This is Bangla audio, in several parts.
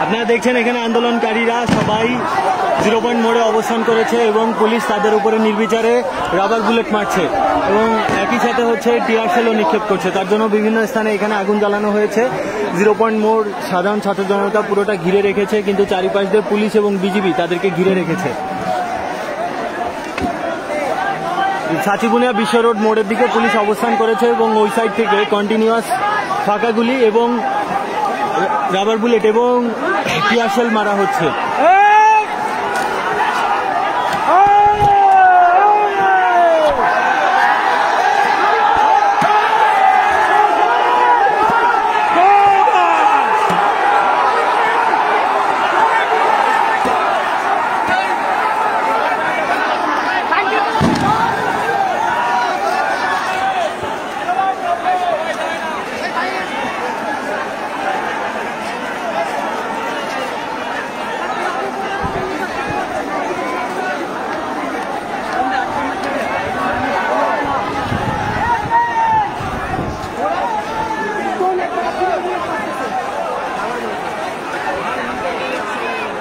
আপনারা দেখছেন এখানে আন্দোলনকারীরা সবাই 0 পয়েন্ট মোড়ে অবস্থান করেছে এবং পুলিশ তাদের উপরে নির্বিচারে রাবার বুলেট মারছে এবং একই সাথে হচ্ছে টিয়ার সেলও নিক্ষেপ করছে। তার জন্য বিভিন্ন স্থানে এখানে আগুন জ্বালানো হয়েছে। 0 পয়েন্ট মোড় সাধারণ ছাত্র জনতা পুরোটা ঘিরে রেখেছে, কিন্তু চারিপাশ দিয়ে পুলিশ এবং বিজিবি তাদেরকে ঘিরে রেখেছে। ছাচিবুনিয়া বিশ্ব রোড মোড়ের দিকে পুলিশ অবস্থান করেছে এবং ওই সাইড থেকে কন্টিনিউয়াস ফাঁকা গুলি এবং রাবার বুলেট এবং টিয়ার সেল মারা হচ্ছে।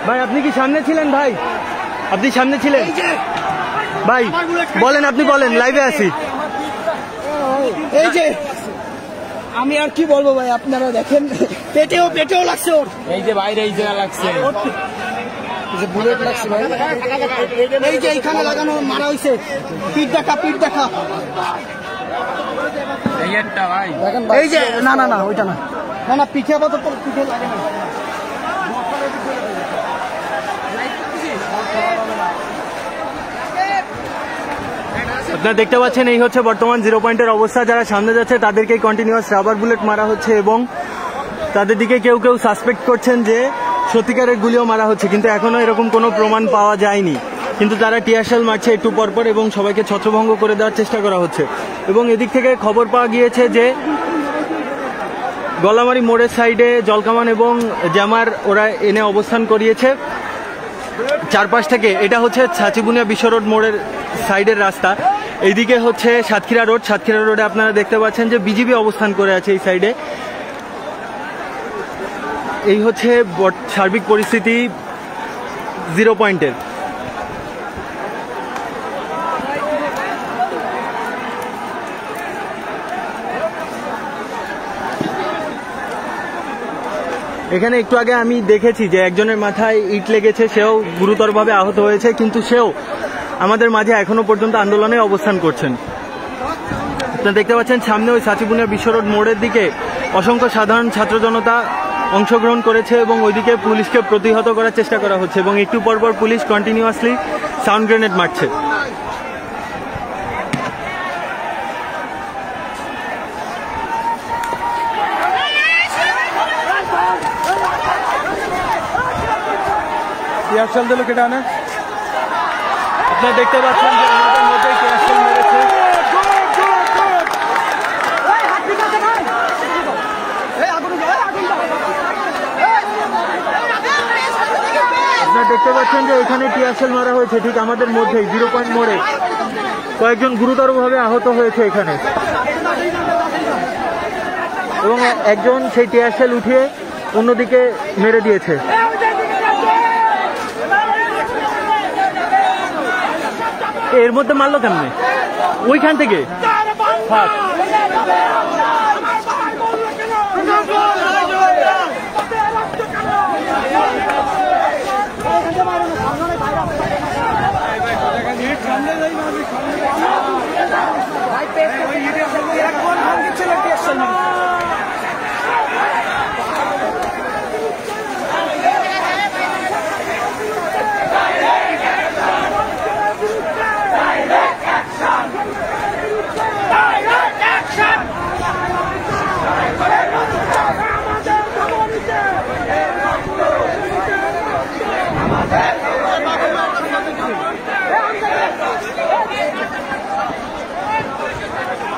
ভাই আপনি কি সামনে ছিলেন? ভাই আপনি সামনে ছিলেন? ভাই বলেন, আপনি বলেন, লাইভে আছি। এই যে আমি আর কি বলবো ভাই, আপনারা দেখেন পেটেও লাগছে ওর, এই যে বাইরে এই জায়গা লাগছে, যে বুলেট লাগছে ভাই, এই যে এইখানে লাগানো মারা হয়েছে, পিঠ দেখা এই একটা ভাই, এই যে না ওইটা না পিঠে আপাতত পিঠে লাগে না। আপনারা দেখতে পাচ্ছেন এই হচ্ছে বর্তমান 0 পয়েন্টের অবস্থা। যারা সামনে যাচ্ছে তাদেরকে কন্টিনিউয়াস রাবার বুলেট মারা হচ্ছে এবং তাদের দিকে কেউ সাসপেক্ট করছেন যে সত্যিকারের গুলিও মারা হচ্ছে, কিন্তু এখনো এরকম কোনো প্রমাণ পাওয়া যায়নি। কিন্তু তারা টিয়ার সেল মারছে একটু পরপর এবং সবাইকে ছত্রভঙ্গ করে দেওয়ার চেষ্টা করা হচ্ছে। এবং এদিক থেকে খবর পাওয়া গিয়েছে যে গলামারি মোড়ের সাইডে জলকামান এবং জামার ওরা এনে অবস্থান করিয়েছে চারপাশ থেকে। এটা হচ্ছে ছাচিবুনিয়া বিশ্ব রোড মোড়ের সাইডের রাস্তা। এইদিকে হচ্ছে সাতক্ষীরা রোডে আপনারা দেখতে পাচ্ছেন যে বিজিবি অবস্থান করে আছে এই সাইডে। এই হচ্ছে সার্বিক পরিস্থিতি 0 পয়েন্টের। এখানে একটু আগে আমি দেখেছি যে একজনের মাথায় ইট লেগেছে, সেও গুরুতরভাবে আহত হয়েছে, কিন্তু সেও আমাদের মাঝে এখনো পর্যন্ত আন্দোলনে অবস্থান করছেন। আপনারা দেখতে পাচ্ছেন সামনে ওই ছাচিবুনিয়া বিশ্ব রোড মোড়ের দিকে অসংখ্য সাধারণ ছাত্র জনতা অংশগ্রহণ করেছে এবং ওইদিকে পুলিশকে প্রতিহত করার চেষ্টা করা হচ্ছে এবং একটু পরপর পুলিশ কন্টিনিউয়াসলি সাউন্ড গ্রেনেড মারছে। টিয়ার সেল দিল কেটে আনে। আপনারা দেখতে পাচ্ছেন যে আমাদের মধ্যে টিয়ার সেল মেরেছে। আপনারা দেখতে পাচ্ছেন যে এখানে টিয়ার সেল মারা হয়েছে ঠিক আমাদের মধ্যেই 0 পয়েন্ট মোড়ে। কয়েকজন গুরুতরভাবে আহত হয়েছে এখানে এবং একজন সেই টিয়ার সেল উঠিয়ে অন্যদিকে মেরে দিয়েছে। এর মধ্যে মারলো কেমনে? ওইখান থেকে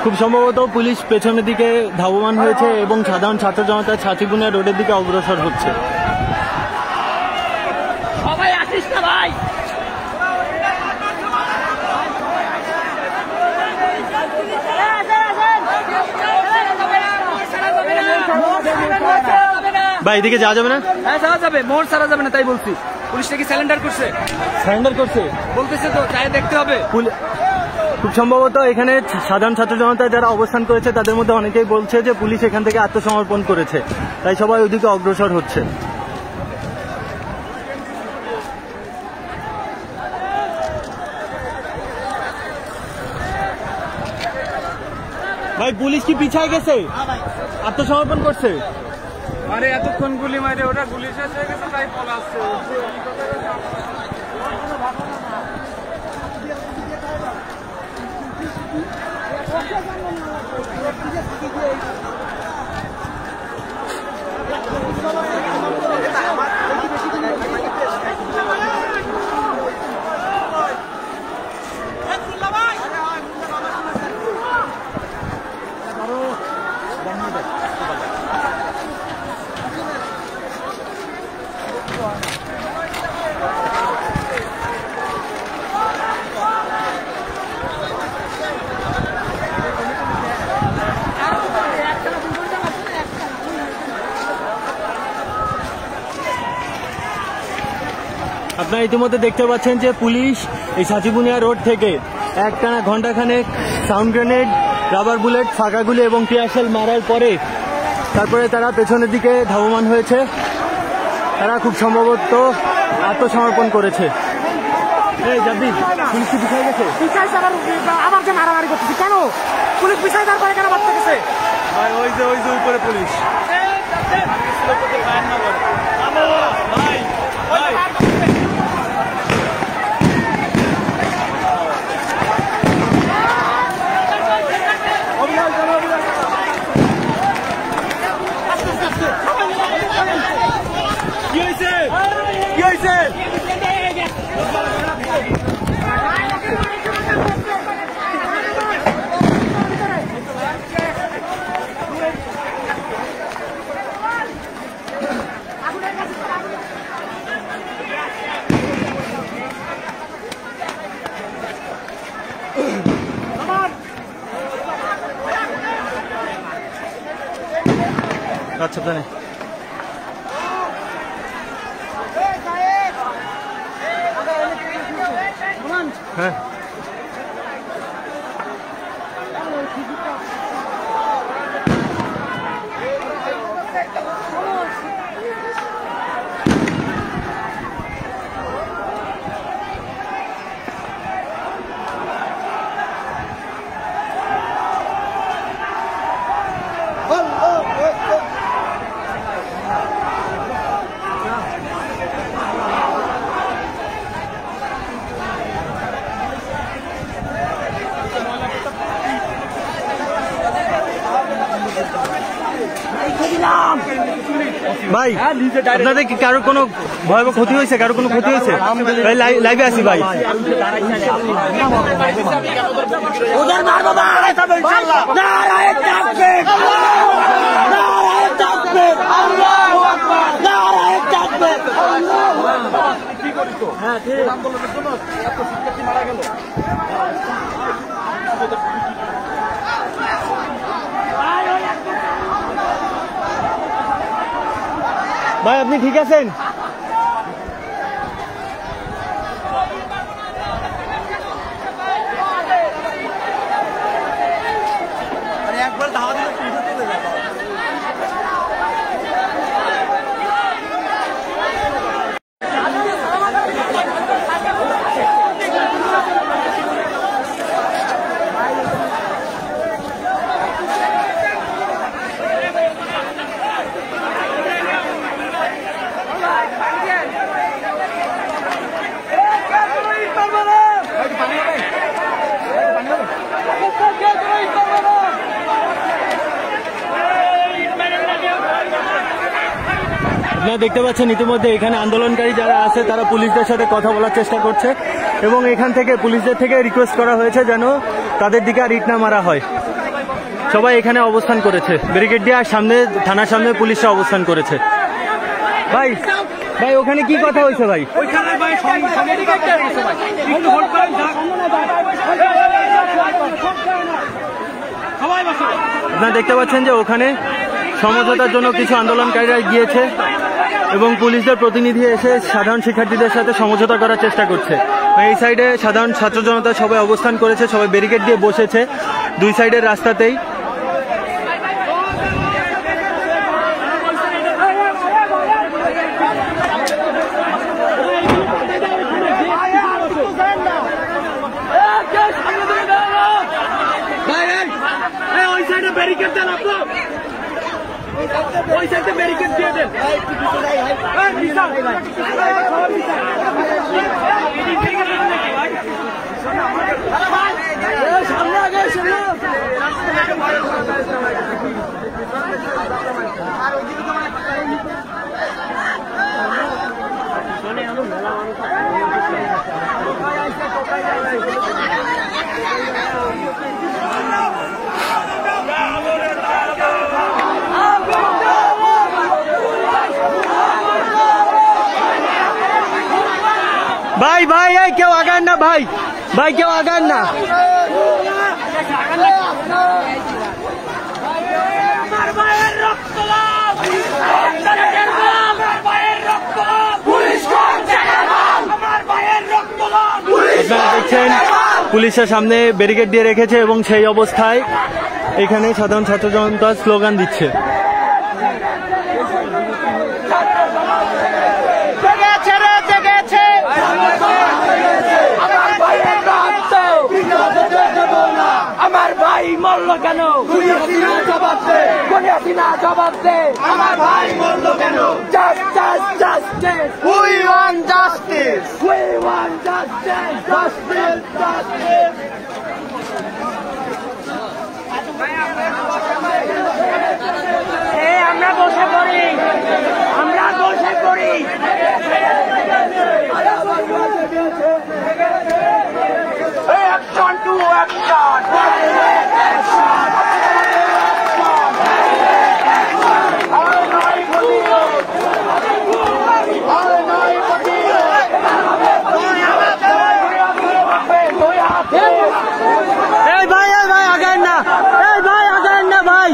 খুব সম্ভবত পুলিশ পেছনের দিকে ধাবমান হয়েছে এবং সাধারণ ছাত্র জনতা ছাচিবুনিয়া রোডের দিকে অগ্রসর হচ্ছে। সবাই আসিস না ভাই, ভাই এদিকে যাওয়া যাবে না? হ্যাঁ যাওয়া যাবে, মোড় ছাড়া যাবে না, তাই বলছি। পুলিশটা কি স্যালেন্ডার করছে? সারেন্ডার করছে বলতেছে তো, তাই দেখতে হবে। খুব সম্ভবত এখানে সাধারণ ছাত্র জনতা যারা অবস্থান করেছে তাদের মধ্যে অনেকেই বলছে যে পুলিশ এখান থেকে আত্মসমর্পণ করেছে, তাই সবাই ওইদিকে অগ্রসর হচ্ছে। ভাই পুলিশ কি পিছায় গেছে? আত্মসমর্পণ করছে? আরে এতক্ষণ গুলি মারে ওরা গুলি শেষ হয়ে গেছে তাই পলাচ্ছে। আপনারা ইতিমধ্যে দেখতে পাচ্ছেন যে পুলিশ এই সাচিবুনিয়া রোড থেকে একটানা ঘন্টাখানেক সাউন্ড গ্রেনেড, রাবার বুলেট, ফাঁকা গুলি এবং টিয়ারশেল মারার পরে তারপরে তারা পেছনের দিকে ধাবমান হয়েছে। তারা খুব সম্ভবত আত্মসমর্পণ করেছে। এই যাবি পুলিশ কি পিছায় গেছে? আবার যে মারামারি করতেছি কেন? পুলিশ পিছায় তারপরে কেন বাচ্চা গেছে? ভাই ওই যে উপরে পুলিশ। কি হয়েছে? কি হয়েছে? আচ্ছা জানি হ্যাঁ ভাই আপনাদের কি কারোর কোনো ভয়াবহ ক্ষতি হয়েছে? কারোর কোনো ক্ষতি হয়েছে? ভাই লাইভে আসি ভাই। ভাই আপনি ঠিক আছেন? একবার ধাওয়া দিলে আপনারা দেখতে পাচ্ছেন ইতিমধ্যে এখানে আন্দোলনকারী যারা আছে তারা পুলিশদের সাথে কথা বলার চেষ্টা করছে এবং এখান থেকে পুলিশদের থেকে রিকোয়েস্ট করা হয়েছে যেন তাদের দিকে আর ইট না মারা হয়। সবাই এখানে অবস্থান করেছে, ব্যারিকেড দিয়ে আর সামনে থানার সামনে পুলিশরা অবস্থান করেছে। ভাই ভাই ওখানে কি কথা হয়েছে ভাই? আপনারা দেখতে পাচ্ছেন যে ওখানে সমঝোতার জন্য কিছু আন্দোলনকারীরা গিয়েছে এবং পুলিশের প্রতিনিধি এসে সাধারণ শিক্ষার্থীদের সাথে সমঝোতা করার চেষ্টা করছে। এই সাইডে সাধারণ ছাত্র জনতা সবাই অবস্থান করেছে, সবাই ব্যারিকেড দিয়ে বসেছে দুই সাইডের রাস্তাতেই। ভাই ভাই এই কেউ আগান না, ভাই ভাই কেউ আগান না। আপনারা দেখছেন পুলিশের সামনে ব্যারিকেড দিয়ে রেখেছে এবং সেই অবস্থায় এখানে সাধারণ ছাত্র জনতা স্লোগান দিচ্ছে। আমার ভাই মরল কেন? জবাব দে, জবাব দে। আমার ভাই মরল কেন? Justice, we want justice, we want justice, justice, justice. আমরা বসে পড়ি, আমরা বসে পড়ি। Action to action. এই ভাই আগান না, এই ভাই আগান না ভাই।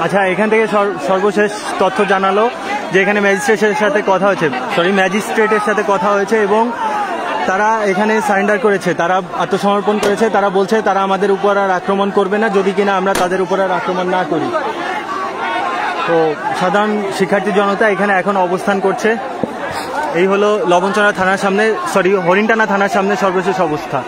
আচ্ছা, এখান থেকে সর্বশেষ তথ্য জানালো যে এখানে ম্যাজিস্ট্রেটের সাথে কথা হয়েছে এবং তারা এখানে সারেন্ডার করেছে, তারা আত্মসমর্পণ করেছে। তারা বলছে তারা আমাদের উপর আর আক্রমণ করবে না যদি কিনা আমরা তাদের উপর আর আক্রমণ না করি। তো সাধারণ শিক্ষার্থী জনতা এখানে এখন অবস্থান করছে। এই হলো লবণচড়া থানার সামনে, হরিণটানা থানার সামনে সর্বশেষ অবস্থা।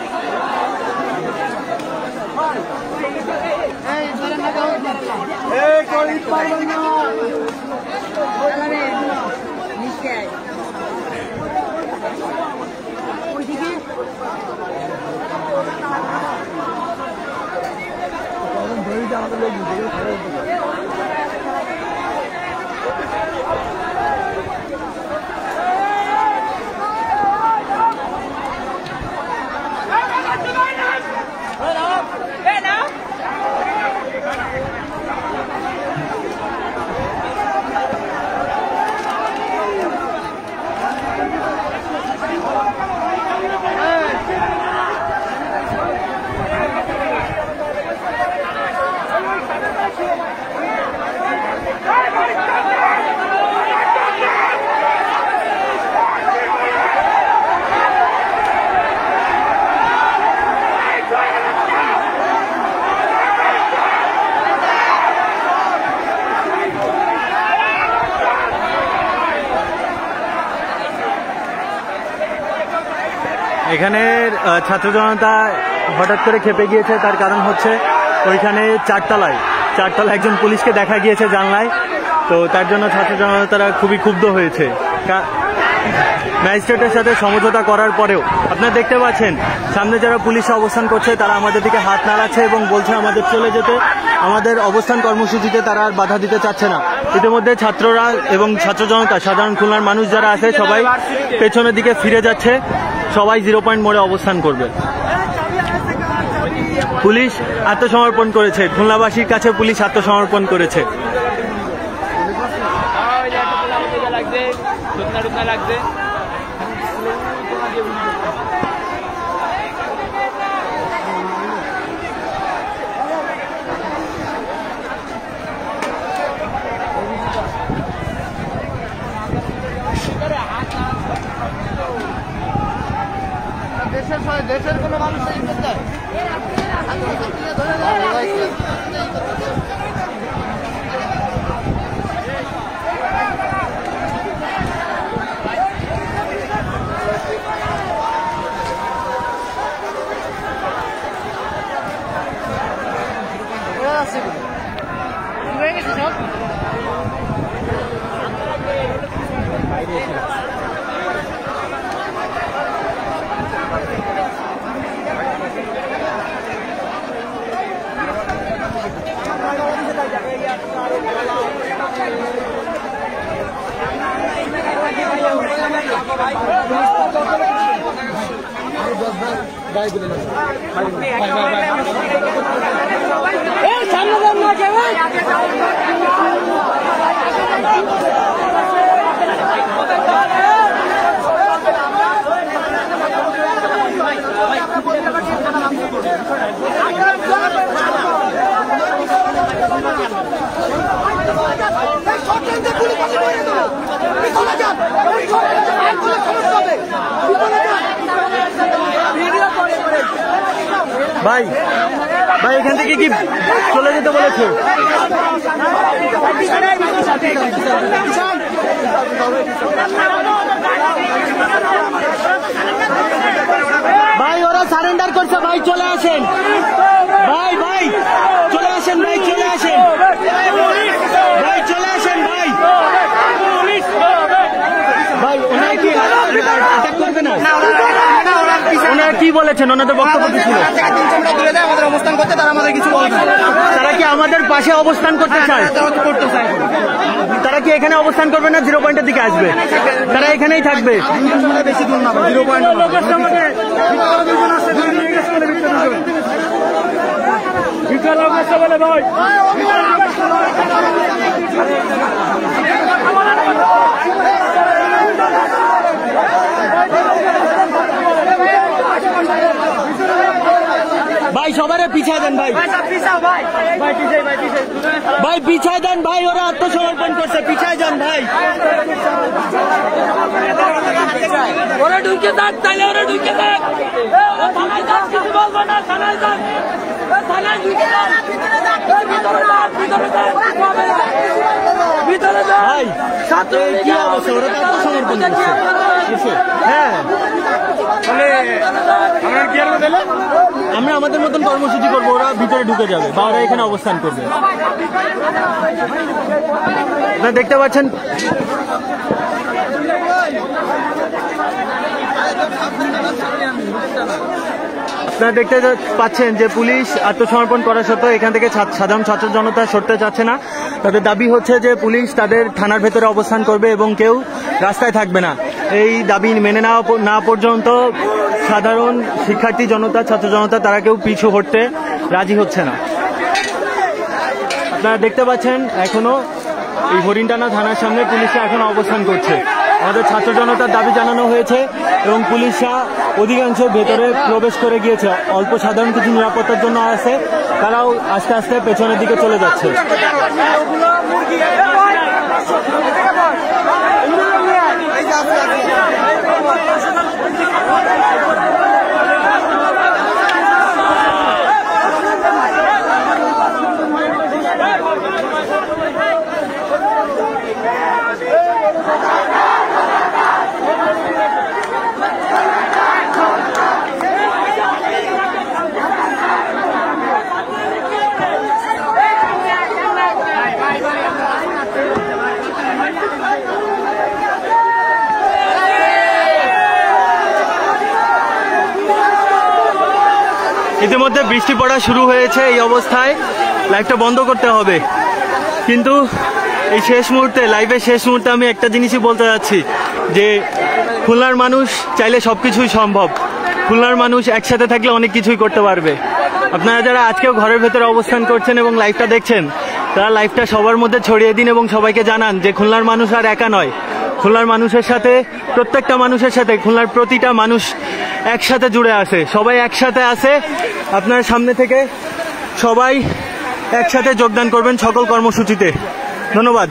এখানে ছাত্র জনতা হঠাৎ করে খেপে গিয়েছে, তার কারণ হচ্ছে ওইখানে চারতলায় একজন পুলিশকে দেখা গিয়েছে জানলায়, তো তার জন্য ছাত্র জনতারা খুবই ক্ষুব্ধ হয়েছে। ম্যাজিস্ট্রেটের সাথে সমঝোতা করার পরেও আপনারা দেখতে পাচ্ছেন সামনে যারা পুলিশ অবস্থান করছে তারা আমাদের দিকে হাত নাড়াচ্ছে এবং বলছে আমাদের চলে যেতে, আমাদের অবস্থান কর্মসূচিতে তারা আর বাধা দিতে চাচ্ছে না। ইতিমধ্যে ছাত্ররা এবং ছাত্র জনতা, সাধারণ খুলনার মানুষ যারা আছে সবাই পেছনের দিকে ফিরে যাচ্ছে, সবাই 0 পয়েন্ট মোড়ে অবস্থান করবে। পুলিশ আত্মসমর্পণ করেছে, খুলনাবাসীর কাছে পুলিশ আত্মসমর্পণ করেছে। দেশের কোনো মানুষ ভাই ভাই এখান থেকে কি চলে যেতে বলেছে? ভাই ওরা সারেন্ডার করছে, ভাই চলে আসেন, ভাই ভাই চলে আসেন, ভাই চলে আসেন, ভাই চলে আসেন, ভাই ভাই ওনারা কি অ্যাটাক করবে না? ওনারা কি বলেছেন? ওনাদের বক্তব্য কি ছিল? আমাদের অবস্থান করতে তারা আমাদের কিছু বলবে, তারা কি আমাদের পাশে অবস্থান করতে চায়? তারা কি এখানে অবস্থান করবে না 0 পয়েন্টের দিকে আসবে? তারা এখানেই থাকবে। বেশি দূর না 0 পয়েন্ট ভাই সবারে পিছায় দেন, ভাই ভাই পিছায় দেন, ভাই ওরা আত্মসমর্পণ করছে, পিছায় যান ভাই। ওরা ঢুকে যাক, তাহলে ওরা ঢুকে যাক, থানায় যাক, কিছু বলবো না, থানায় যাক, থানায় ঢুকে যাক, ভিতরে যাক, ভিতরে যাক, ভাই কি অবস্থা? ওরা তো আত্মসমর্পণ করছে। হ্যাঁ আমরা আমাদের মতন কর্মসূচি করবো, ওরা ভিতরে ঢুকে যাবে বা ওরা এখানে অবস্থান করবে। আপনারা দেখতে পাচ্ছেন আপনারা দেখতে পাচ্ছেন যে পুলিশ আত্মসমর্পণ করা সত্ত্বেও এখান থেকে সাধারণ ছাত্র জনতা সরতে চাচ্ছে না। তাদের দাবি হচ্ছে যে পুলিশ তাদের থানার ভেতরে অবস্থান করবে এবং কেউ রাস্তায় থাকবে না। এই দাবি মেনে নেওয়া না পর্যন্ত সাধারণ শিক্ষার্থী জনতা, ছাত্র জনতা তারা কেউ পিছু হটতে রাজি হচ্ছে না। আপনারা দেখতে পাচ্ছেন এখনো এই হরিণটানা থানার সামনে পুলিশরা এখনো অবস্থান করছে। আমাদের ছাত্র জনতার দাবি জানানো হয়েছে এবং পুলিশরা অধিকাংশ ভেতরে প্রবেশ করে গিয়েছে। অল্প সাধারণ কিছু নিরাপত্তার জন্য আছে, তারাও আস্তে আস্তে পেছনের দিকে চলে যাচ্ছে। ইতিমধ্যে বৃষ্টি পড়া শুরু হয়েছে, এই অবস্থায় লাইভটা বন্ধ করতে হবে। কিন্তু এই শেষ মুহূর্তে, লাইভের শেষ মুহূর্তে আমি একটা জিনিসই বলতে যাচ্ছি যে খুলনার মানুষ চাইলে সবকিছুই সম্ভব। খুলনার মানুষ একসাথে থাকলে অনেক কিছুই করতে পারবে। আপনারা যারা আজকেও ঘরের ভেতরে অবস্থান করছেন এবং লাইভটা দেখছেন, তারা লাইভটা সবার মধ্যে ছড়িয়ে দিন এবং সবাইকে জানান যে খুলনার মানুষ আর একা নয়। খুলনার মানুষের সাথে, প্রত্যেকটা মানুষের সাথে খুলনার প্রতিটা মানুষ একসাথে জুড়ে আছে, সবাই একসাথে আছে। আপনার সামনে থেকে সবাই একসাথে যোগদান করবেন সকল কর্মসূচিতে। ধন্যবাদ।